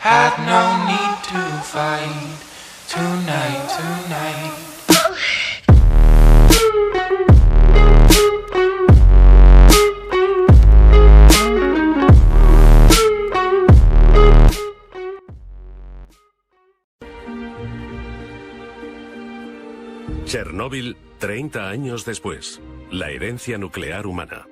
had no need to fight tonight. Chernóbil, 30 años después. La herencia nuclear humana.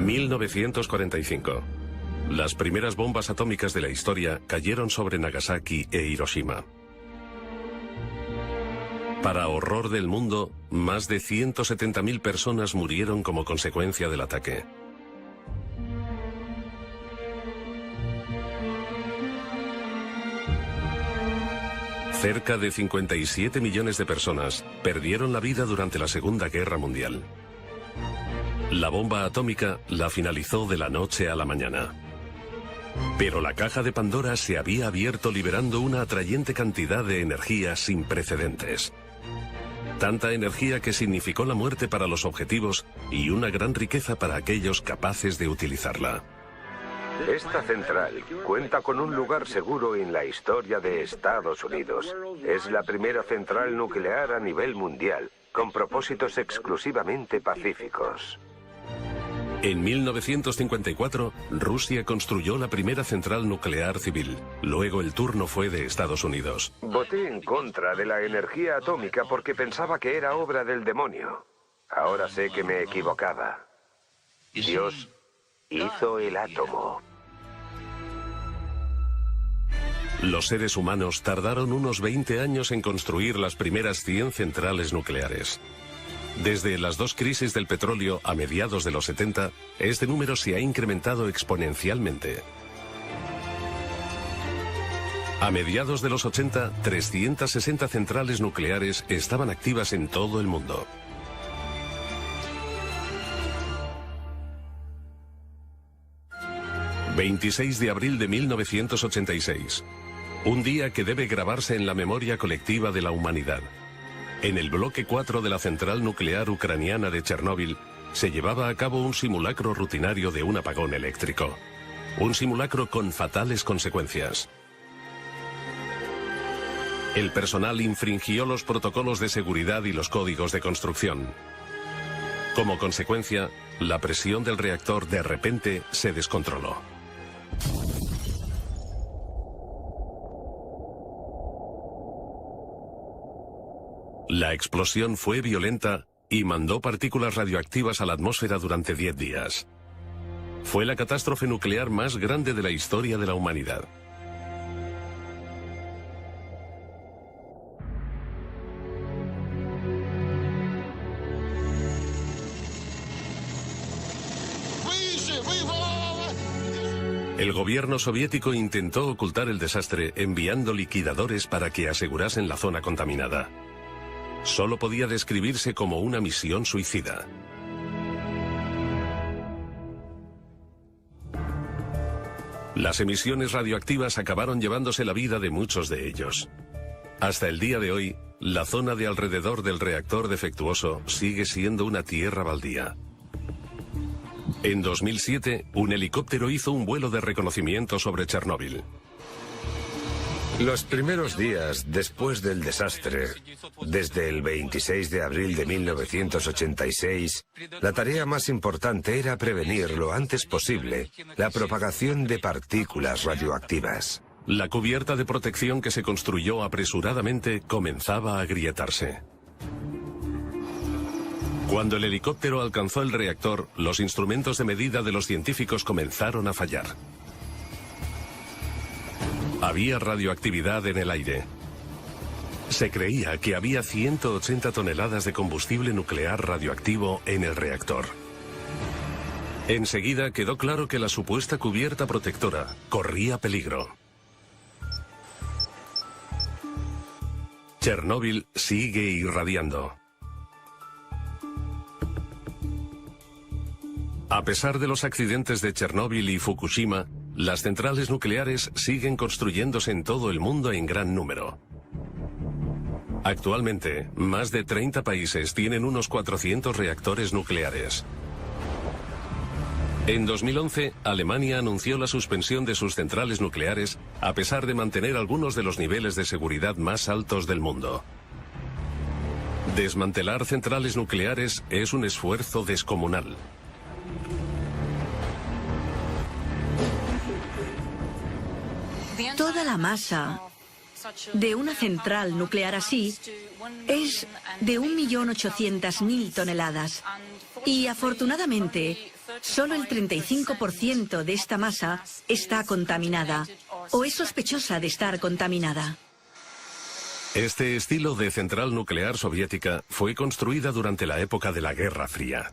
...1945... Las primeras bombas atómicas de la historia cayeron sobre Nagasaki e Hiroshima. Para horror del mundo, más de 170.000 personas murieron como consecuencia del ataque. Cerca de 57 millones de personas perdieron la vida durante la Segunda Guerra Mundial. La bomba atómica la finalizó de la noche a la mañana. Pero la caja de Pandora se había abierto liberando una atrayente cantidad de energía sin precedentes. Tanta energía que significó la muerte para los objetivos y una gran riqueza para aquellos capaces de utilizarla. Esta central cuenta con un lugar seguro en la historia de Estados Unidos. Es la primera central nuclear a nivel mundial, con propósitos exclusivamente pacíficos. En 1954, Rusia construyó la primera central nuclear civil. Luego el turno fue de Estados Unidos. Voté en contra de la energía atómica porque pensaba que era obra del demonio. Ahora sé que me equivocaba. Dios hizo el átomo. Los seres humanos tardaron unos 20 años en construir las primeras 100 centrales nucleares. Desde las dos crisis del petróleo a mediados de los 70, este número se ha incrementado exponencialmente. A mediados de los 80, 360 centrales nucleares estaban activas en todo el mundo. ...26 de abril de 1986... Un día que debe grabarse en la memoria colectiva de la humanidad. En el bloque 4 de la central nuclear ucraniana de Chernóbil se llevaba a cabo un simulacro rutinario de un apagón eléctrico. Un simulacro con fatales consecuencias. El personal infringió los protocolos de seguridad y los códigos de construcción. Como consecuencia, la presión del reactor de repente se descontroló. La explosión fue violenta y mandó partículas radioactivas a la atmósfera durante 10 días. Fue la catástrofe nuclear más grande de la historia de la humanidad. El gobierno soviético intentó ocultar el desastre enviando liquidadores para que asegurasen la zona contaminada. Solo podía describirse como una misión suicida. Las emisiones radioactivas acabaron llevándose la vida de muchos de ellos. Hasta el día de hoy, la zona de alrededor del reactor defectuoso sigue siendo una tierra baldía. En 2007, un helicóptero hizo un vuelo de reconocimiento sobre Chernóbil. Los primeros días después del desastre, desde el 26 de abril de 1986, la tarea más importante era prevenir lo antes posible la propagación de partículas radioactivas. La cubierta de protección que se construyó apresuradamente comenzaba a agrietarse. Cuando el helicóptero alcanzó el reactor, los instrumentos de medida de los científicos comenzaron a fallar. Había radioactividad en el aire. Se creía que había 180 toneladas de combustible nuclear radioactivo en el reactor. Enseguida quedó claro que la supuesta cubierta protectora corría peligro. Chernóbil sigue irradiando. A pesar de los accidentes de Chernóbil y Fukushima, las centrales nucleares siguen construyéndose en todo el mundo en gran número. Actualmente, más de 30 países tienen unos 400 reactores nucleares. En 2011, Alemania anunció la suspensión de sus centrales nucleares a pesar de mantener algunos de los niveles de seguridad más altos del mundo. Desmantelar centrales nucleares es un esfuerzo descomunal. Toda la masa de una central nuclear así es de 1.800.000 toneladas. Y afortunadamente, solo el 35% de esta masa está contaminada o es sospechosa de estar contaminada. Este estilo de central nuclear soviética fue construida durante la época de la Guerra Fría.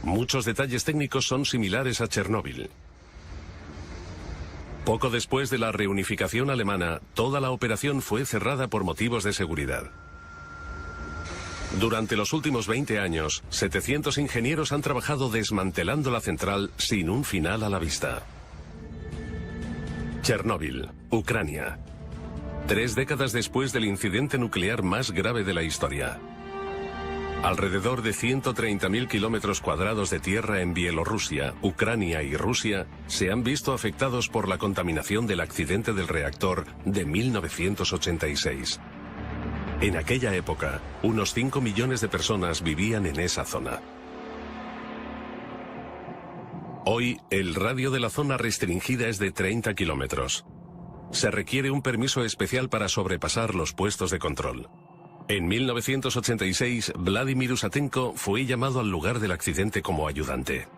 Muchos detalles técnicos son similares a Chernóbil. Poco después de la reunificación alemana, toda la operación fue cerrada por motivos de seguridad. Durante los últimos 20 años, 700 ingenieros han trabajado desmantelando la central sin un final a la vista. Chernóbil, Ucrania. 3 décadas después del incidente nuclear más grave de la historia. Alrededor de 130.000 kilómetros cuadrados de tierra en Bielorrusia, Ucrania y Rusia se han visto afectados por la contaminación del accidente del reactor de 1986. En aquella época, unos 5 millones de personas vivían en esa zona. Hoy, el radio de la zona restringida es de 30 kilómetros. Se requiere un permiso especial para sobrepasar los puestos de control. En 1986, Vladimir Usatenko fue llamado al lugar del accidente como ayudante.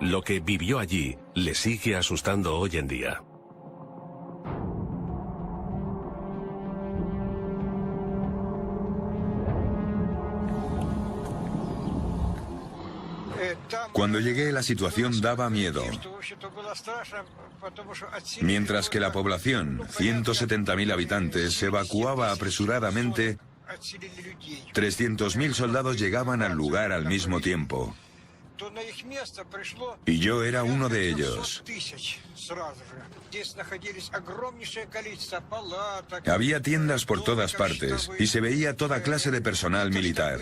Lo que vivió allí le sigue asustando hoy en día. Cuando llegué, la situación daba miedo. Mientras que la población, 170.000 habitantes, se evacuaba apresuradamente, 300.000 soldados llegaban al lugar al mismo tiempo. Y yo era uno de ellos. Había tiendas por todas partes y se veía toda clase de personal militar.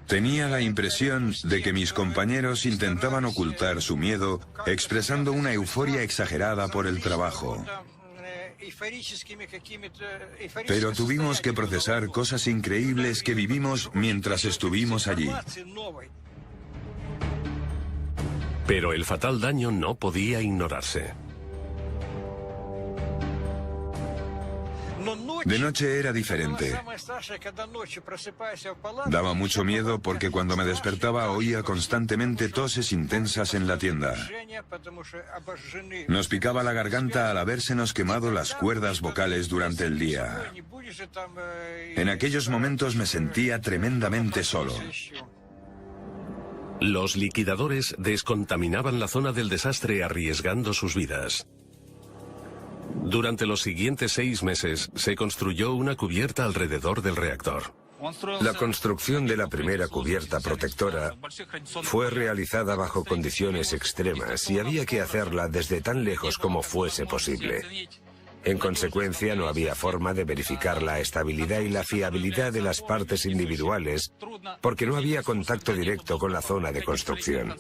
Tenía la impresión de que mis compañeros intentaban ocultar su miedo, expresando una euforia exagerada por el trabajo. Pero tuvimos que procesar cosas increíbles que vivimos mientras estuvimos allí. Pero el fatal daño no podía ignorarse. De noche era diferente. Daba mucho miedo porque cuando me despertaba oía constantemente toses intensas en la tienda. Nos picaba la garganta al habérsenos quemado las cuerdas vocales durante el día. En aquellos momentos me sentía tremendamente solo. Los liquidadores descontaminaban la zona del desastre arriesgando sus vidas. Durante los siguientes 6 meses se construyó una cubierta alrededor del reactor. La construcción de la primera cubierta protectora fue realizada bajo condiciones extremas y había que hacerla desde tan lejos como fuese posible. En consecuencia, no había forma de verificar la estabilidad y la fiabilidad de las partes individuales porque no había contacto directo con la zona de construcción.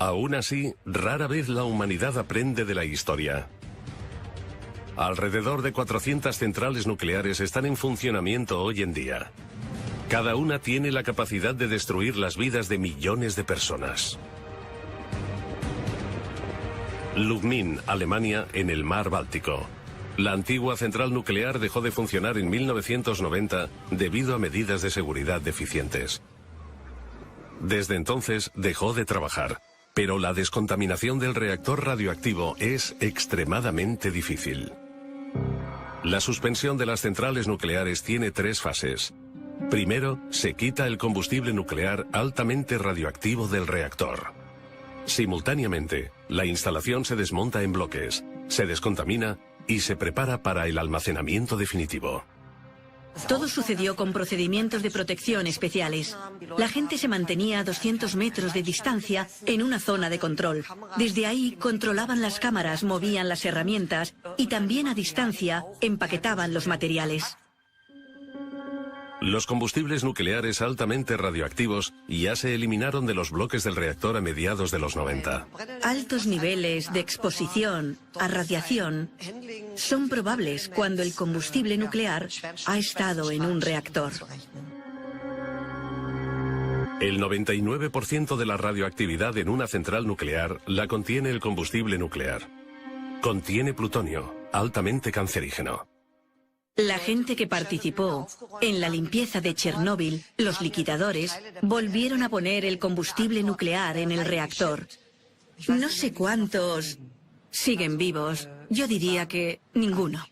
Aún así, rara vez la humanidad aprende de la historia. Alrededor de 400 centrales nucleares están en funcionamiento hoy en día. Cada una tiene la capacidad de destruir las vidas de millones de personas. Lubmin, Alemania, en el mar Báltico. La antigua central nuclear dejó de funcionar en 1990 debido a medidas de seguridad deficientes. Desde entonces dejó de trabajar. Pero la descontaminación del reactor radioactivo es extremadamente difícil. La suspensión de las centrales nucleares tiene 3 fases. Primero, se quita el combustible nuclear altamente radioactivo del reactor. Simultáneamente, la instalación se desmonta en bloques, se descontamina y se prepara para el almacenamiento definitivo. Todo sucedió con procedimientos de protección especiales. La gente se mantenía a 200 metros de distancia en una zona de control. Desde ahí controlaban las cámaras, movían las herramientas y también a distancia empaquetaban los materiales. Los combustibles nucleares altamente radioactivos ya se eliminaron de los bloques del reactor a mediados de los 90. Altos niveles de exposición a radiación son probables cuando el combustible nuclear ha estado en un reactor. El 99% de la radioactividad en una central nuclear la contiene el combustible nuclear. Contiene plutonio, altamente cancerígeno. La gente que participó en la limpieza de Chernóbil, los liquidadores, volvieron a poner el combustible nuclear en el reactor. No sé cuántos siguen vivos. Yo diría que ninguno.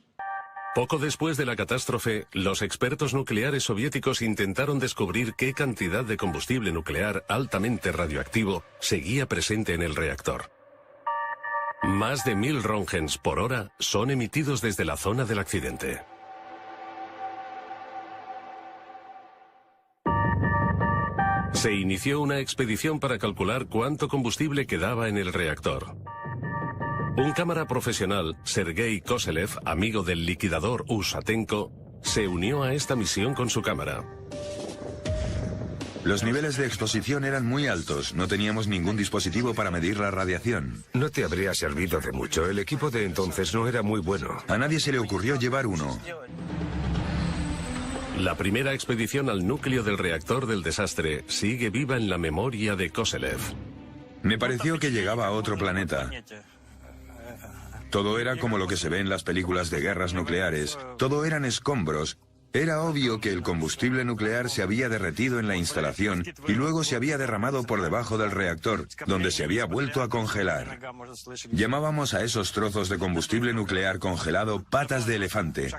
Poco después de la catástrofe, los expertos nucleares soviéticos intentaron descubrir qué cantidad de combustible nuclear altamente radioactivo seguía presente en el reactor. Más de 1000 röntgens por hora son emitidos desde la zona del accidente. Se inició una expedición para calcular cuánto combustible quedaba en el reactor. Un cámara profesional, Sergei Koselev, amigo del liquidador Usatenko, se unió a esta misión con su cámara. Los niveles de exposición eran muy altos. No teníamos ningún dispositivo para medir la radiación. No te habría servido de mucho. El equipo de entonces no era muy bueno. A nadie se le ocurrió llevar uno. La primera expedición al núcleo del reactor del desastre sigue viva en la memoria de Koselev. Me pareció que llegaba a otro planeta. Todo era como lo que se ve en las películas de guerras nucleares. Todo eran escombros. Era obvio que el combustible nuclear se había derretido en la instalación y luego se había derramado por debajo del reactor, donde se había vuelto a congelar. Llamábamos a esos trozos de combustible nuclear congelado patas de elefante,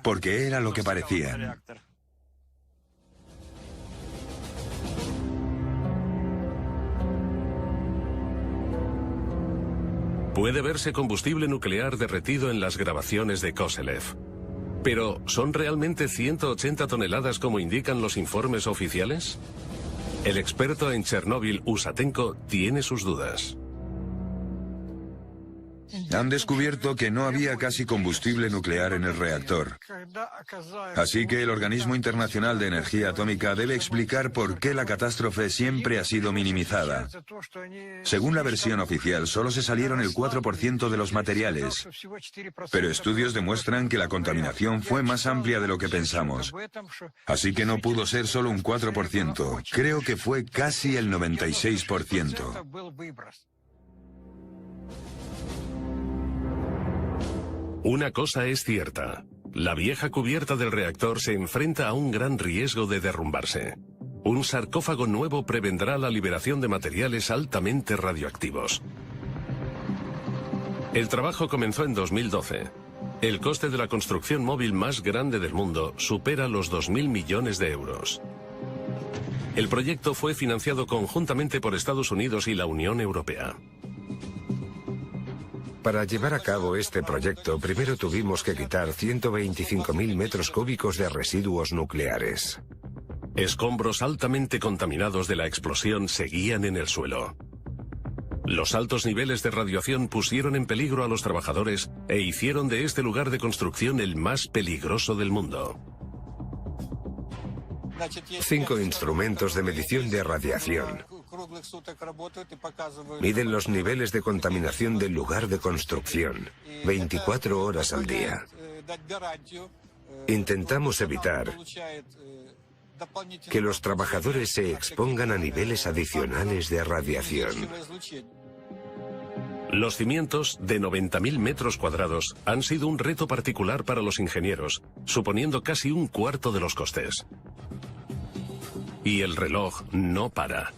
porque era lo que parecían. Puede verse combustible nuclear derretido en las grabaciones de Koselev. Pero, ¿son realmente 180 toneladas como indican los informes oficiales? El experto en Chernóbil, Usatenko, tiene sus dudas. Han descubierto que no había casi combustible nuclear en el reactor. Así que el Organismo Internacional de Energía Atómica debe explicar por qué la catástrofe siempre ha sido minimizada. Según la versión oficial, solo se salieron el 4% de los materiales. Pero estudios demuestran que la contaminación fue más amplia de lo que pensamos. Así que no pudo ser solo un 4%. Creo que fue casi el 96%. Una cosa es cierta. La vieja cubierta del reactor se enfrenta a un gran riesgo de derrumbarse. Un sarcófago nuevo prevendrá la liberación de materiales altamente radioactivos. El trabajo comenzó en 2012. El coste de la construcción móvil más grande del mundo supera los 2.000 millones de euros. El proyecto fue financiado conjuntamente por Estados Unidos y la Unión Europea. Para llevar a cabo este proyecto, primero tuvimos que quitar 125.000 metros cúbicos de residuos nucleares. Escombros altamente contaminados de la explosión seguían en el suelo. Los altos niveles de radiación pusieron en peligro a los trabajadores e hicieron de este lugar de construcción el más peligroso del mundo. 5 instrumentos de medición de radiación. Miden los niveles de contaminación del lugar de construcción, 24 horas al día. Intentamos evitar que los trabajadores se expongan a niveles adicionales de radiación. Los cimientos, de 90.000 metros cuadrados, han sido un reto particular para los ingenieros, suponiendo casi un cuarto de los costes. Y el reloj no para.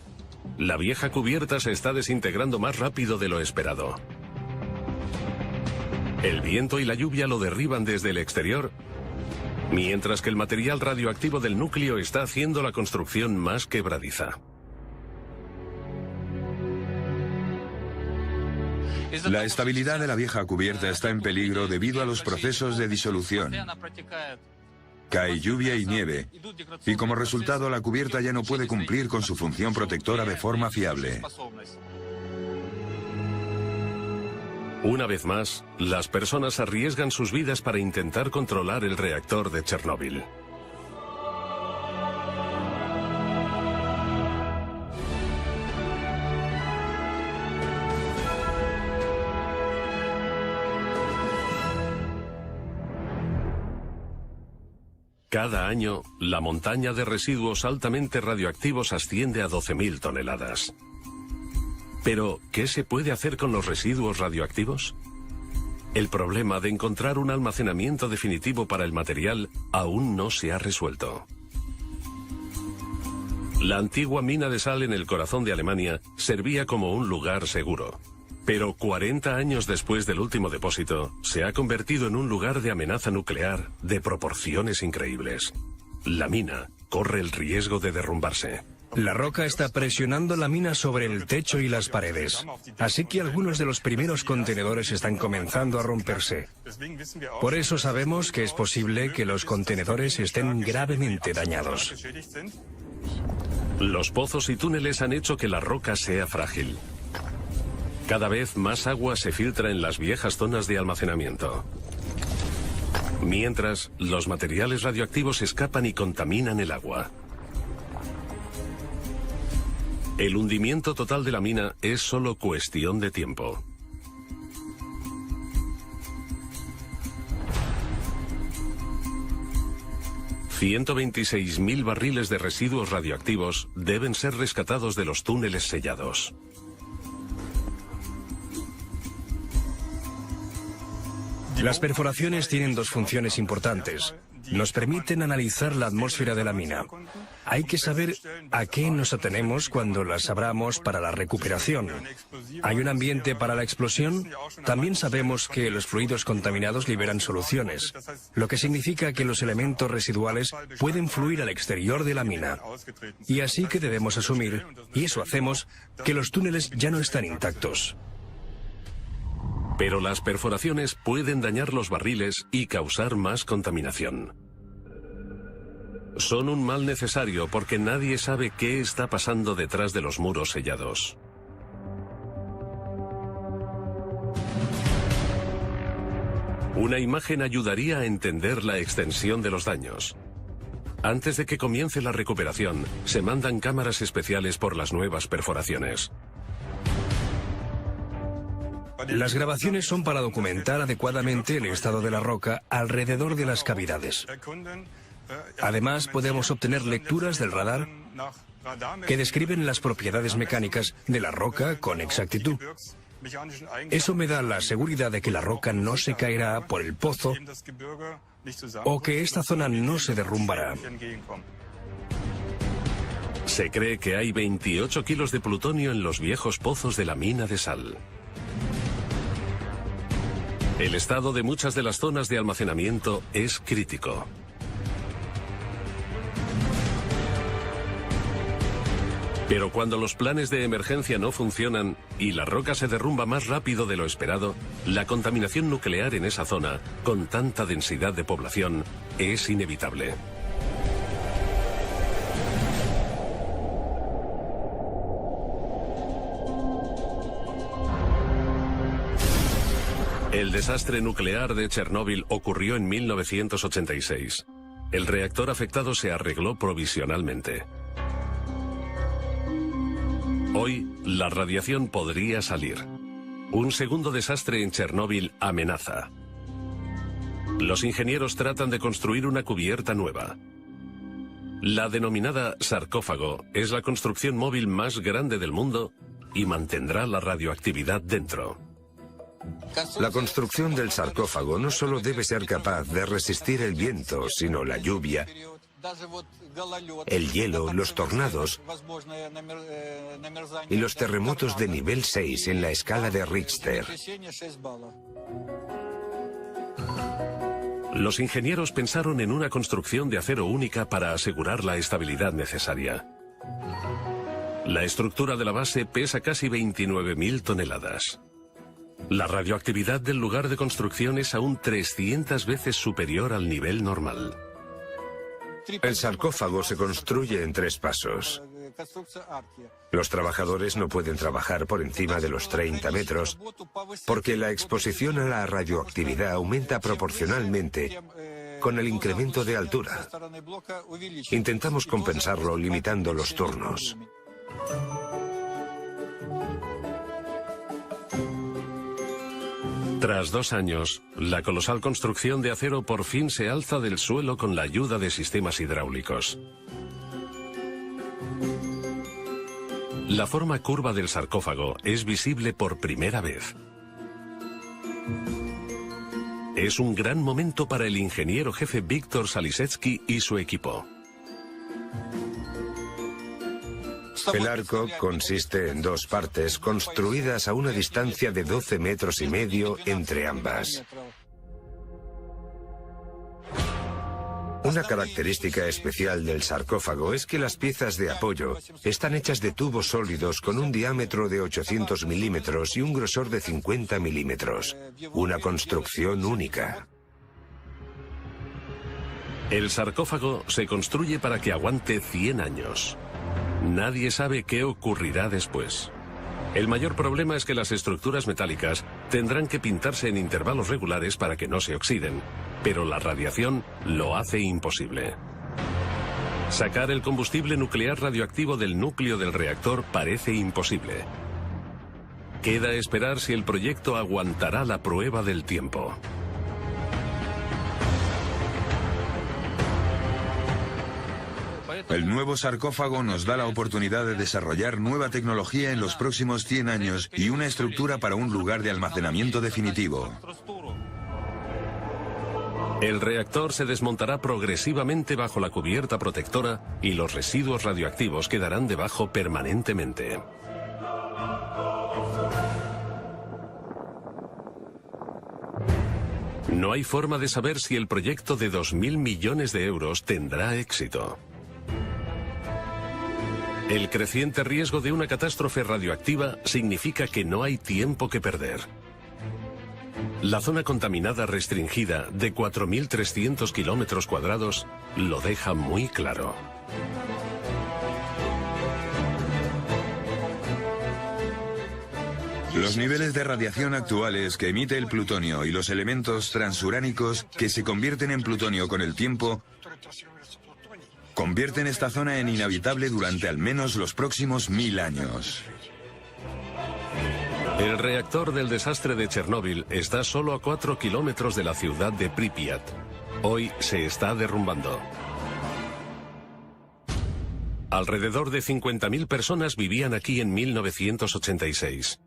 La vieja cubierta se está desintegrando más rápido de lo esperado. El viento y la lluvia lo derriban desde el exterior, mientras que el material radioactivo del núcleo está haciendo la construcción más quebradiza. La estabilidad de la vieja cubierta está en peligro debido a los procesos de disolución. cae lluvia y nieve, y como resultado la cubierta ya no puede cumplir con su función protectora de forma fiable. Una vez más, las personas arriesgan sus vidas para intentar controlar el reactor de Chernóbil. Cada año, la montaña de residuos altamente radioactivos asciende a 12.000 toneladas. Pero, ¿qué se puede hacer con los residuos radioactivos? El problema de encontrar un almacenamiento definitivo para el material aún no se ha resuelto. La antigua mina de sal en el corazón de Alemania servía como un lugar seguro. Pero 40 años después del último depósito, se ha convertido en un lugar de amenaza nuclear de proporciones increíbles. La mina corre el riesgo de derrumbarse. La roca está presionando la mina sobre el techo y las paredes, así que algunos de los primeros contenedores están comenzando a romperse. Por eso sabemos que es posible que los contenedores estén gravemente dañados. Los pozos y túneles han hecho que la roca sea frágil. Cada vez más agua se filtra en las viejas zonas de almacenamiento. Mientras, los materiales radioactivos escapan y contaminan el agua. El hundimiento total de la mina es solo cuestión de tiempo. $126.000 barriles de residuos radioactivos deben ser rescatados de los túneles sellados. Las perforaciones tienen dos funciones importantes. Nos permiten analizar la atmósfera de la mina. Hay que saber a qué nos atenemos cuando las abramos para la recuperación. ¿Hay un ambiente para la explosión? También sabemos que los fluidos contaminados liberan soluciones, lo que significa que los elementos residuales pueden fluir al exterior de la mina. Y así que debemos asumir, y eso hacemos, que los túneles ya no están intactos. Pero las perforaciones pueden dañar los barriles y causar más contaminación. Son un mal necesario porque nadie sabe qué está pasando detrás de los muros sellados. Una imagen ayudaría a entender la extensión de los daños. Antes de que comience la recuperación, se mandan cámaras especiales por las nuevas perforaciones. Las grabaciones son para documentar adecuadamente el estado de la roca alrededor de las cavidades. Además, podemos obtener lecturas del radar que describen las propiedades mecánicas de la roca con exactitud. Eso me da la seguridad de que la roca no se caerá por el pozo o que esta zona no se derrumbará. Se cree que hay 28 kilos de plutonio en los viejos pozos de la mina de sal. El estado de muchas de las zonas de almacenamiento es crítico. Pero cuando los planes de emergencia no funcionan y la roca se derrumba más rápido de lo esperado, la contaminación nuclear en esa zona, con tanta densidad de población, es inevitable. El desastre nuclear de Chernóbil ocurrió en 1986. El reactor afectado se arregló provisionalmente. Hoy, la radiación podría salir. Un segundo desastre en Chernóbil amenaza. Los ingenieros tratan de construir una cubierta nueva. La denominada sarcófago es la construcción móvil más grande del mundo y mantendrá la radioactividad dentro. La construcción del sarcófago no solo debe ser capaz de resistir el viento, sino la lluvia, el hielo, los tornados y los terremotos de nivel 6 en la escala de Richter. Los ingenieros pensaron en una construcción de acero única para asegurar la estabilidad necesaria. La estructura de la base pesa casi 29.000 toneladas. La radioactividad del lugar de construcción es aún 300 veces superior al nivel normal. El sarcófago se construye en 3 pasos. Los trabajadores no pueden trabajar por encima de los 30 metros porque la exposición a la radioactividad aumenta proporcionalmente con el incremento de altura. Intentamos compensarlo limitando los turnos. Tras 2 años, la colosal construcción de acero por fin se alza del suelo con la ayuda de sistemas hidráulicos. La forma curva del sarcófago es visible por primera vez. Es un gran momento para el ingeniero jefe Víctor Salisetsky y su equipo. El arco consiste en 2 partes construidas a una distancia de 12,5 metros entre ambas. Una característica especial del sarcófago es que las piezas de apoyo están hechas de tubos sólidos con un diámetro de 800 milímetros y un grosor de 50 milímetros. Una construcción única. El sarcófago se construye para que aguante 100 años. Nadie sabe qué ocurrirá después. El mayor problema es que las estructuras metálicas tendrán que pintarse en intervalos regulares para que no se oxiden, pero la radiación lo hace imposible. Sacar el combustible nuclear radioactivo del núcleo del reactor parece imposible. Queda esperar si el proyecto aguantará la prueba del tiempo. El nuevo sarcófago nos da la oportunidad de desarrollar nueva tecnología en los próximos 100 años y una estructura para un lugar de almacenamiento definitivo. El reactor se desmontará progresivamente bajo la cubierta protectora y los residuos radioactivos quedarán debajo permanentemente. No hay forma de saber si el proyecto de 2.000 millones de euros tendrá éxito. El creciente riesgo de una catástrofe radioactiva significa que no hay tiempo que perder. La zona contaminada restringida de 4.300 kilómetros cuadrados lo deja muy claro. Los niveles de radiación actuales que emite el plutonio y los elementos transuránicos que se convierten en plutonio con el tiempo convierten esta zona en inhabitable durante al menos los próximos 1000 años. El reactor del desastre de Chernóbil está solo a 4 kilómetros de la ciudad de Pripyat. Hoy se está derrumbando. Alrededor de 50.000 personas vivían aquí en 1986.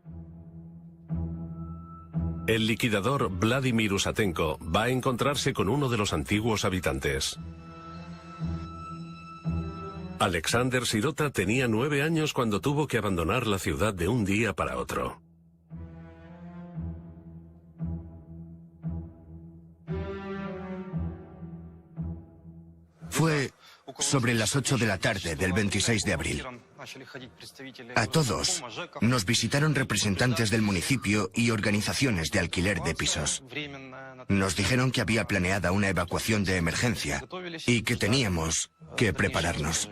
El liquidador Vladimir Usatenko va a encontrarse con uno de los antiguos habitantes. Alexander Sirota tenía 9 años cuando tuvo que abandonar la ciudad de un día para otro. Fue sobre las 8 de la tarde del 26 de abril. A todos nos visitaron representantes del municipio y organizaciones de alquiler de pisos. Nos dijeron que había planeada una evacuación de emergencia y que teníamos que prepararnos.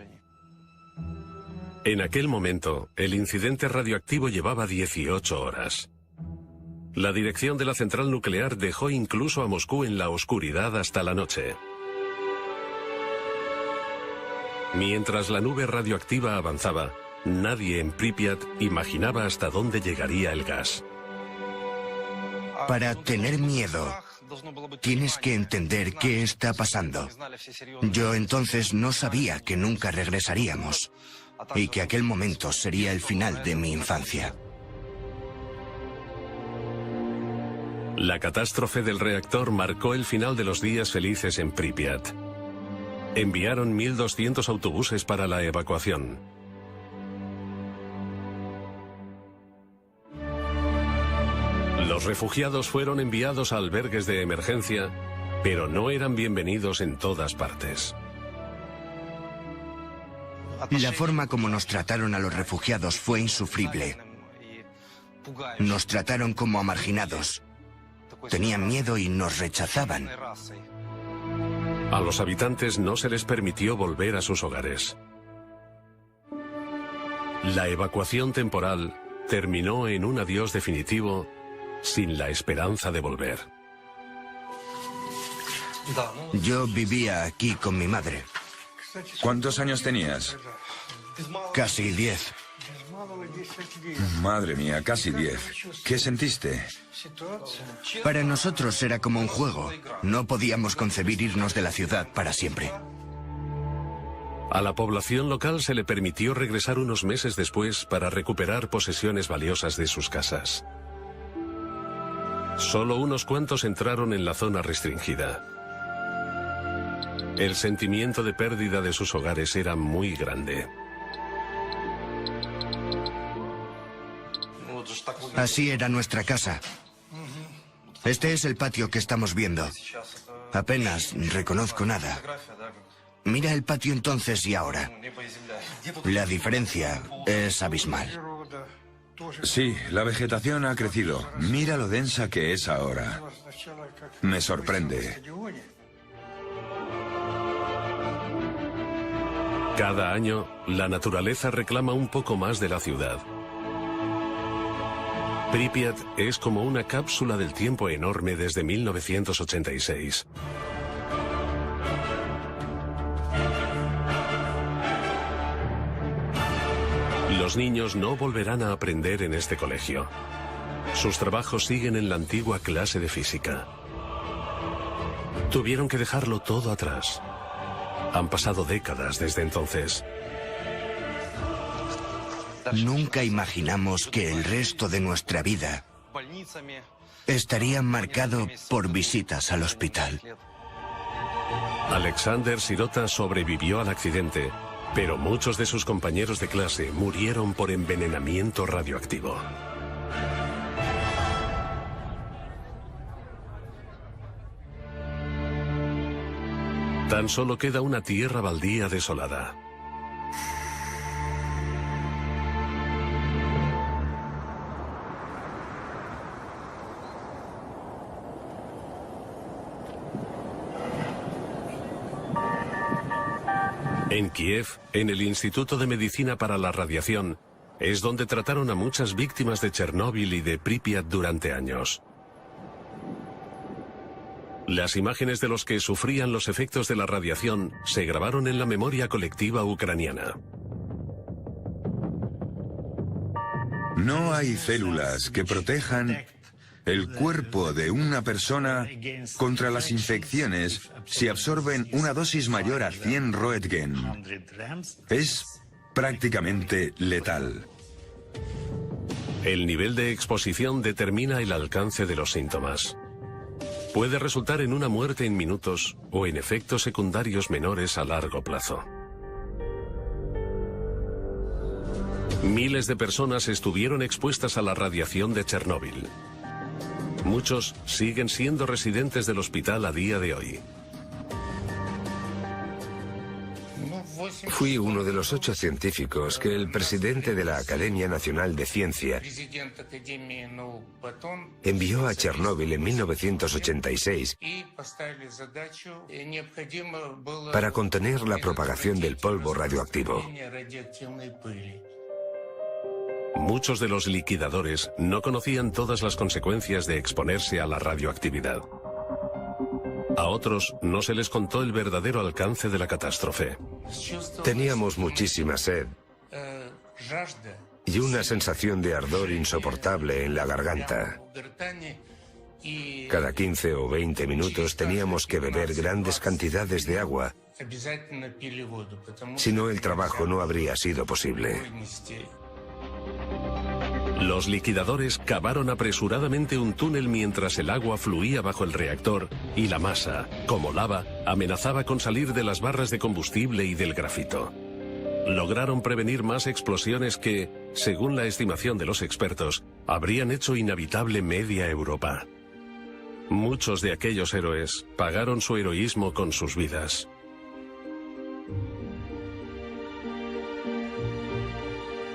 En aquel momento, el incidente radioactivo llevaba 18 horas. La dirección de la central nuclear dejó incluso a Moscú en la oscuridad hasta la noche. Mientras la nube radioactiva avanzaba, nadie en Pripyat imaginaba hasta dónde llegaría el gas. Para tener miedo, tienes que entender qué está pasando. Yo entonces no sabía que nunca regresaríamos y que aquel momento sería el final de mi infancia. La catástrofe del reactor marcó el final de los días felices en Pripyat. Enviaron 1.200 autobuses para la evacuación. Los refugiados fueron enviados a albergues de emergencia, pero no eran bienvenidos en todas partes. La forma como nos trataron a los refugiados fue insufrible. Nos trataron como a marginados. Tenían miedo y nos rechazaban. A los habitantes no se les permitió volver a sus hogares. La evacuación temporal terminó en un adiós definitivo sin la esperanza de volver. Yo vivía aquí con mi madre. ¿Cuántos años tenías? Casi 10. Madre mía, casi 10. ¿Qué sentiste? Para nosotros era como un juego. No podíamos concebir irnos de la ciudad para siempre. A la población local se le permitió regresar unos meses después para recuperar posesiones valiosas de sus casas. Solo unos cuantos entraron en la zona restringida. El sentimiento de pérdida de sus hogares era muy grande. Así era nuestra casa. Este es el patio que estamos viendo. Apenas reconozco nada. Mira el patio entonces y ahora. La diferencia es abismal. Sí, la vegetación ha crecido. Mira lo densa que es ahora. Me sorprende. Cada año, la naturaleza reclama un poco más de la ciudad. Pripyat es como una cápsula del tiempo enorme desde 1986. Los niños no volverán a aprender en este colegio. Sus trabajos siguen en la antigua clase de física. Tuvieron que dejarlo todo atrás. Han pasado décadas desde entonces. Nunca imaginamos que el resto de nuestra vida estaría marcado por visitas al hospital. Alexander Sirota sobrevivió al accidente, pero muchos de sus compañeros de clase murieron por envenenamiento radioactivo. Tan solo queda una tierra baldía desolada. En Kiev, en el Instituto de Medicina para la Radiación, es donde trataron a muchas víctimas de Chernóbil y de Pripyat durante años. Las imágenes de los que sufrían los efectos de la radiación se grabaron en la memoria colectiva ucraniana. No hay células que protejan el cuerpo de una persona contra las infecciones si absorben una dosis mayor a 100 Roentgen. Es prácticamente letal. El nivel de exposición determina el alcance de los síntomas. Puede resultar en una muerte en minutos o en efectos secundarios menores a largo plazo. Miles de personas estuvieron expuestas a la radiación de Chernóbil. Muchos siguen siendo residentes del hospital a día de hoy. Fui uno de los 8 científicos que el presidente de la Academia Nacional de Ciencia envió a Chernóbil en 1986 para contener la propagación del polvo radioactivo. Muchos de los liquidadores no conocían todas las consecuencias de exponerse a la radioactividad. A otros no se les contó el verdadero alcance de la catástrofe. Teníamos muchísima sed y una sensación de ardor insoportable en la garganta. Cada 15 o 20 minutos teníamos que beber grandes cantidades de agua. Si no, el trabajo no habría sido posible. Los liquidadores cavaron apresuradamente un túnel mientras el agua fluía bajo el reactor y la masa, como lava, amenazaba con salir de las barras de combustible y del grafito. Lograron prevenir más explosiones que, según la estimación de los expertos, habrían hecho inhabitable media Europa. Muchos de aquellos héroes pagaron su heroísmo con sus vidas.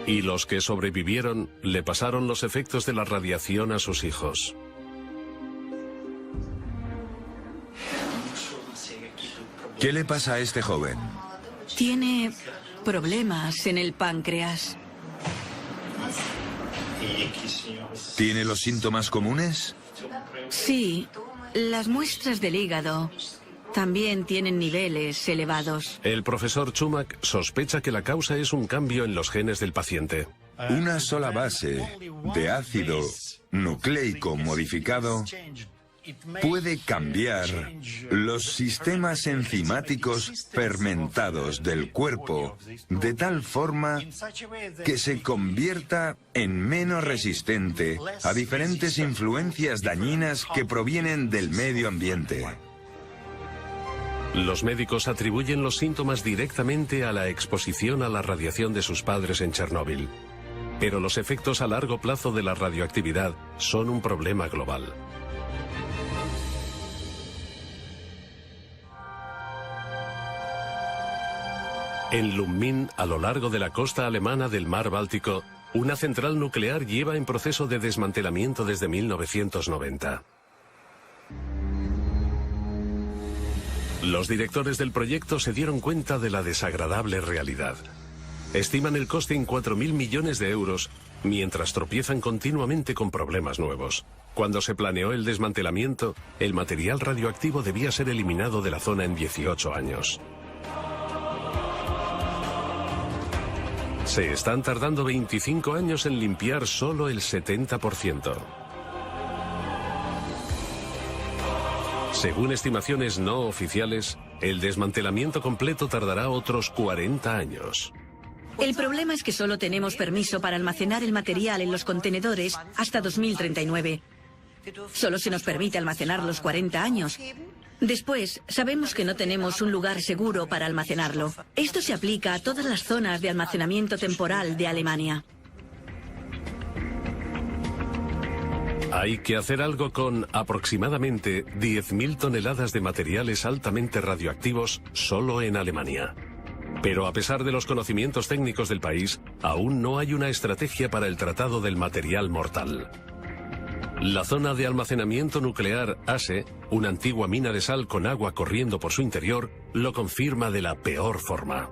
Y los que sobrevivieron le pasaron los efectos de la radiación a sus hijos. ¿Qué le pasa a este joven? Tiene problemas en el páncreas. ¿Tiene los síntomas comunes? Sí, las muestras del hígado también tienen niveles elevados. El profesor Chumak sospecha que la causa es un cambio en los genes del paciente. Una sola base de ácido nucleico modificado puede cambiar los sistemas enzimáticos fermentados del cuerpo de tal forma que se convierta en menos resistente a diferentes influencias dañinas que provienen del medio ambiente. Los médicos atribuyen los síntomas directamente a la exposición a la radiación de sus padres en Chernóbil. Pero los efectos a largo plazo de la radioactividad son un problema global. En Lubmin, a lo largo de la costa alemana del mar Báltico, una central nuclear lleva en proceso de desmantelamiento desde 1990. Los directores del proyecto se dieron cuenta de la desagradable realidad. Estiman el coste en 4.000 millones de euros, mientras tropiezan continuamente con problemas nuevos. Cuando se planeó el desmantelamiento, el material radioactivo debía ser eliminado de la zona en 18 años. Se están tardando 25 años en limpiar solo el 70%. Según estimaciones no oficiales, el desmantelamiento completo tardará otros 40 años. El problema es que solo tenemos permiso para almacenar el material en los contenedores hasta 2039. Solo se nos permite almacenar los 40 años. Después, sabemos que no tenemos un lugar seguro para almacenarlo. Esto se aplica a todas las zonas de almacenamiento temporal de Alemania. Hay que hacer algo con aproximadamente 10.000 toneladas de materiales altamente radioactivos solo en Alemania. Pero a pesar de los conocimientos técnicos del país, aún no hay una estrategia para el tratado del material mortal. La zona de almacenamiento nuclear ASE, una antigua mina de sal con agua corriendo por su interior, lo confirma de la peor forma.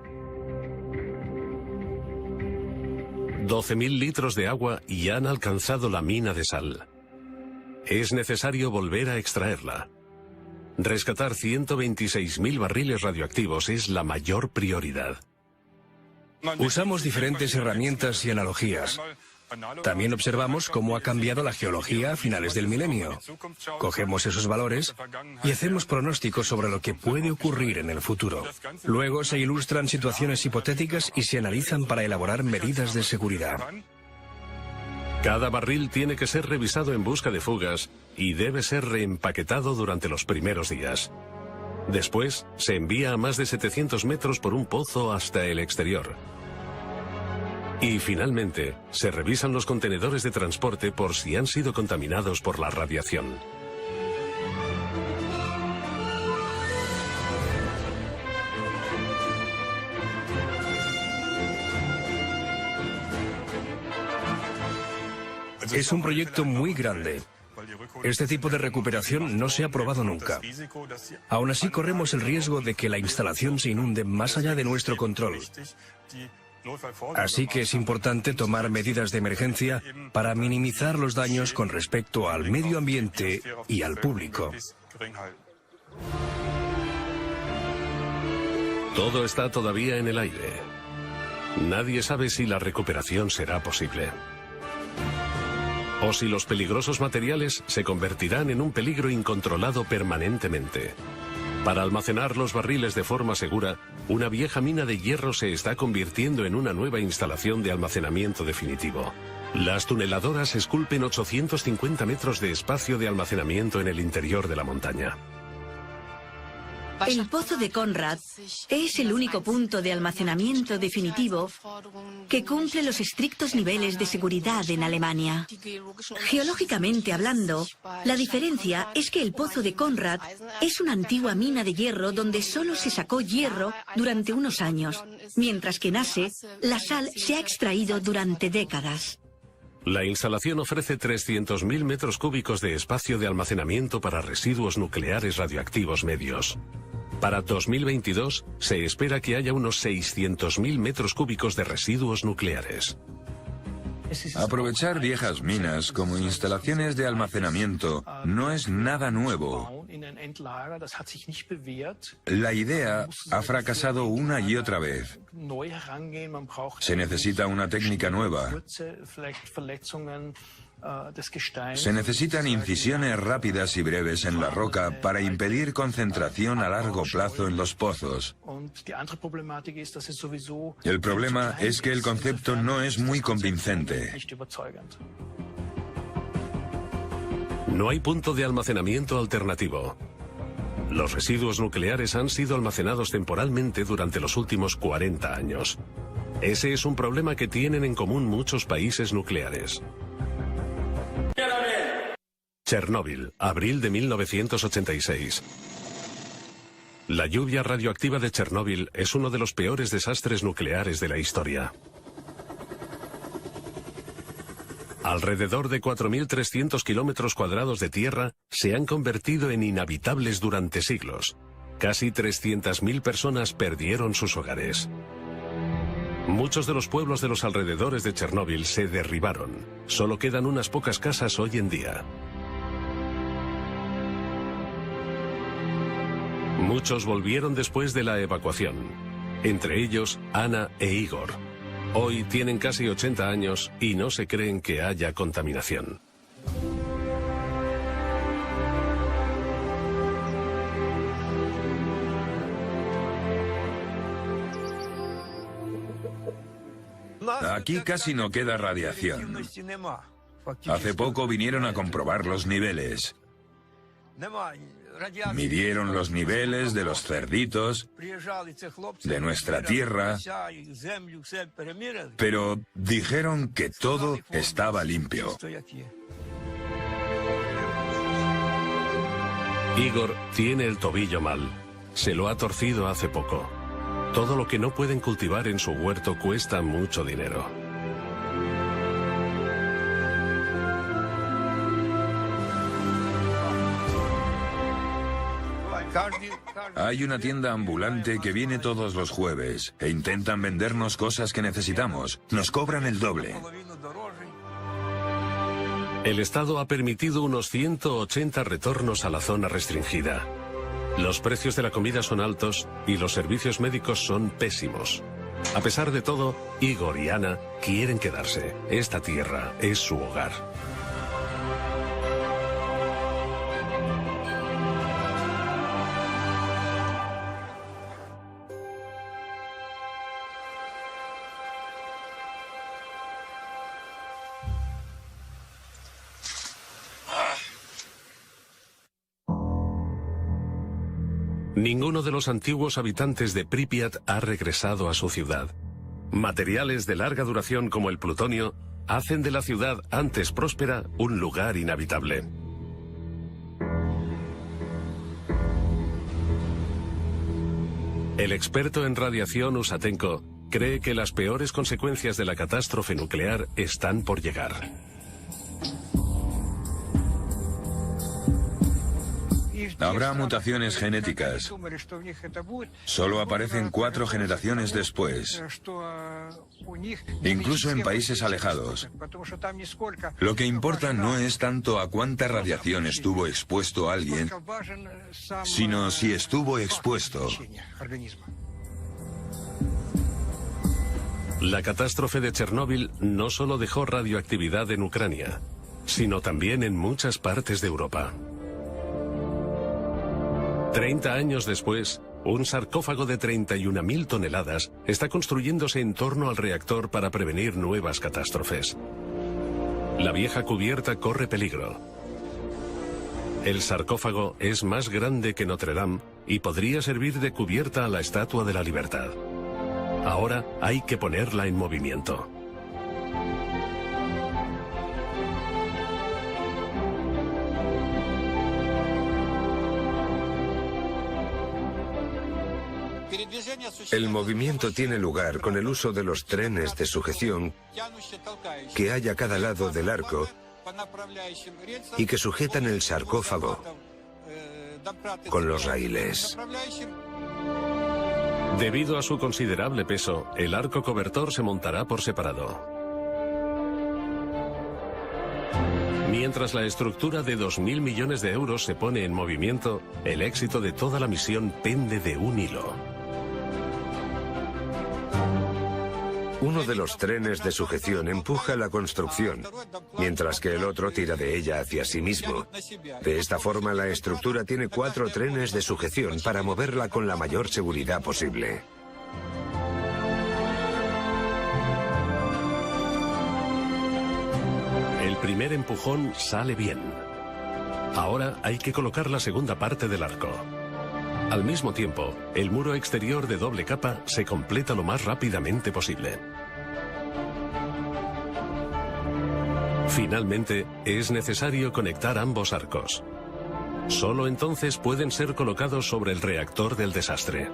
12.000 litros de agua y han alcanzado la mina de sal. Es necesario volver a extraerla. Rescatar 126.000 barriles radioactivos es la mayor prioridad. Usamos diferentes herramientas y analogías. También observamos cómo ha cambiado la geología a finales del milenio. Cogemos esos valores y hacemos pronósticos sobre lo que puede ocurrir en el futuro. Luego se ilustran situaciones hipotéticas y se analizan para elaborar medidas de seguridad. Cada barril tiene que ser revisado en busca de fugas y debe ser reempaquetado durante los primeros días. Después, se envía a más de 700 metros por un pozo hasta el exterior. Y finalmente, se revisan los contenedores de transporte por si han sido contaminados por la radiación. Es un proyecto muy grande. Este tipo de recuperación no se ha probado nunca. Aún así, corremos el riesgo de que la instalación se inunde más allá de nuestro control. Así que es importante tomar medidas de emergencia para minimizar los daños con respecto al medio ambiente y al público. Todo está todavía en el aire. Nadie sabe si la recuperación será posible. O si los peligrosos materiales se convertirán en un peligro incontrolado permanentemente. Para almacenar los barriles de forma segura, una vieja mina de hierro se está convirtiendo en una nueva instalación de almacenamiento definitivo. Las tuneladoras esculpen 850 metros de espacio de almacenamiento en el interior de la montaña. El pozo de Konrad es el único punto de almacenamiento definitivo que cumple los estrictos niveles de seguridad en Alemania. Geológicamente hablando, la diferencia es que el pozo de Konrad es una antigua mina de hierro donde solo se sacó hierro durante unos años, mientras que en ASE la sal se ha extraído durante décadas. La instalación ofrece 300.000 metros cúbicos de espacio de almacenamiento para residuos nucleares radioactivos medios. Para 2022 se espera que haya unos 600.000 metros cúbicos de residuos nucleares. Aprovechar viejas minas como instalaciones de almacenamiento no es nada nuevo. La idea ha fracasado una y otra vez. Se necesita una técnica nueva. Se necesitan incisiones rápidas y breves en la roca para impedir concentración a largo plazo en los pozos. El problema es que el concepto no es muy convincente. No hay punto de almacenamiento alternativo. Los residuos nucleares han sido almacenados temporalmente durante los últimos 40 años. Ese es un problema que tienen en común muchos países nucleares. Chernóbil, abril de 1986. La lluvia radioactiva de Chernóbil es uno de los peores desastres nucleares de la historia. Alrededor de 4.300 kilómetros cuadrados de tierra se han convertido en inhabitables durante siglos. Casi 300.000 personas perdieron sus hogares. Muchos de los pueblos de los alrededores de Chernóbil se derribaron. Solo quedan unas pocas casas hoy en día. Muchos volvieron después de la evacuación, entre ellos Ana e Igor. Hoy tienen casi 80 años y no se creen que haya contaminación. Aquí casi no queda radiación. Hace poco vinieron a comprobar los niveles. Midieron los niveles de los cerditos, de nuestra tierra, pero dijeron que todo estaba limpio. Igor tiene el tobillo mal. Se lo ha torcido hace poco. Todo lo que no pueden cultivar en su huerto cuesta mucho dinero. Hay una tienda ambulante que viene todos los jueves e intentan vendernos cosas que necesitamos. Nos cobran el doble. El Estado ha permitido unos 180 retornos a la zona restringida. Los precios de la comida son altos y los servicios médicos son pésimos. A pesar de todo, Igor y Ana quieren quedarse. Esta tierra es su hogar. Ninguno de los antiguos habitantes de Pripyat ha regresado a su ciudad. Materiales de larga duración como el plutonio hacen de la ciudad antes próspera un lugar inhabitable. El experto en radiación Usatenko cree que las peores consecuencias de la catástrofe nuclear están por llegar. Habrá mutaciones genéticas. Solo aparecen 4 generaciones después. Incluso en países alejados. Lo que importa no es tanto a cuánta radiación estuvo expuesto alguien, sino si estuvo expuesto. La catástrofe de Chernóbil no solo dejó radioactividad en Ucrania, sino también en muchas partes de Europa. 30 años después, un sarcófago de 31.000 toneladas está construyéndose en torno al reactor para prevenir nuevas catástrofes. La vieja cubierta corre peligro. El sarcófago es más grande que Notre Dame y podría servir de cubierta a la Estatua de la Libertad. Ahora hay que ponerla en movimiento. El movimiento tiene lugar con el uso de los trenes de sujeción que hay a cada lado del arco y que sujetan el sarcófago con los raíles. Debido a su considerable peso, el arco cobertor se montará por separado. Mientras la estructura de 2.000 millones de euros se pone en movimiento, el éxito de toda la misión pende de un hilo. Uno de los trenes de sujeción empuja la construcción, mientras que el otro tira de ella hacia sí mismo. De esta forma, la estructura tiene 4 trenes de sujeción para moverla con la mayor seguridad posible. El primer empujón sale bien. Ahora hay que colocar la segunda parte del arco. Al mismo tiempo, el muro exterior de doble capa se completa lo más rápidamente posible. Finalmente, es necesario conectar ambos arcos. Solo entonces pueden ser colocados sobre el reactor del desastre.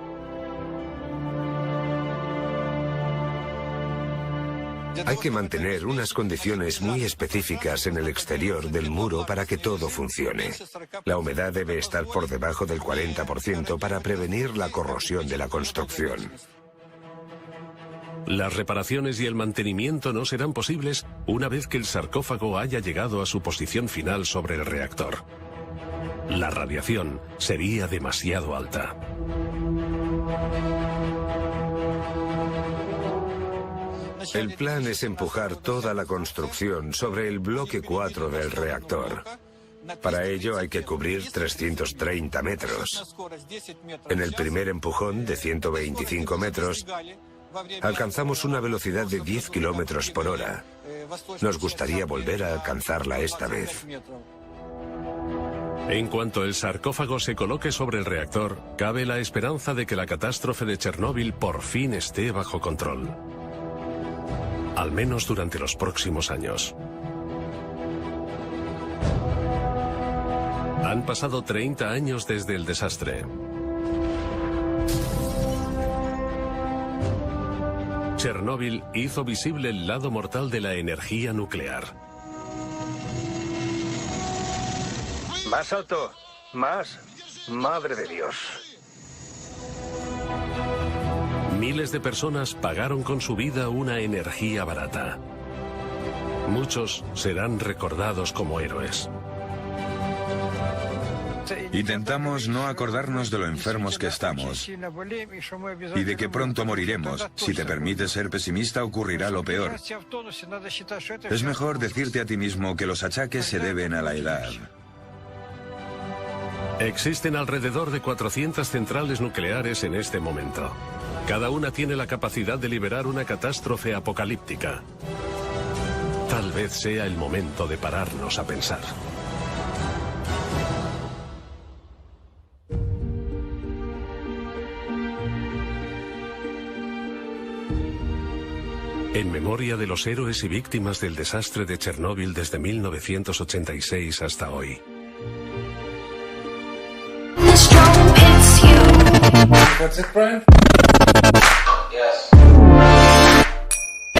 Hay que mantener unas condiciones muy específicas en el exterior del muro para que todo funcione. La humedad debe estar por debajo del 40% para prevenir la corrosión de la construcción. Las reparaciones y el mantenimiento no serán posibles una vez que el sarcófago haya llegado a su posición final sobre el reactor. La radiación sería demasiado alta. El plan es empujar toda la construcción sobre el bloque 4 del reactor. Para ello hay que cubrir 330 metros. En el primer empujón, de 125 metros, alcanzamos una velocidad de 10 kilómetros por hora. Nos gustaría volver a alcanzarla esta vez. En cuanto el sarcófago se coloque sobre el reactor, cabe la esperanza de que la catástrofe de Chernóbil por fin esté bajo control. Al menos durante los próximos años. Han pasado 30 años desde el desastre. Chernóbil hizo visible el lado mortal de la energía nuclear. Más alto, más. Madre de Dios. Miles de personas pagaron con su vida una energía barata. Muchos serán recordados como héroes. Intentamos no acordarnos de lo enfermos que estamos y de que pronto moriremos. Si te permites ser pesimista, ocurrirá lo peor. Es mejor decirte a ti mismo que los achaques se deben a la edad. Existen alrededor de 400 centrales nucleares en este momento. Cada una tiene la capacidad de liberar una catástrofe apocalíptica. Tal vez sea el momento de pararnos a pensar. En memoria de los héroes y víctimas del desastre de Chernóbil desde 1986 hasta hoy. That's it, Brian? Yes.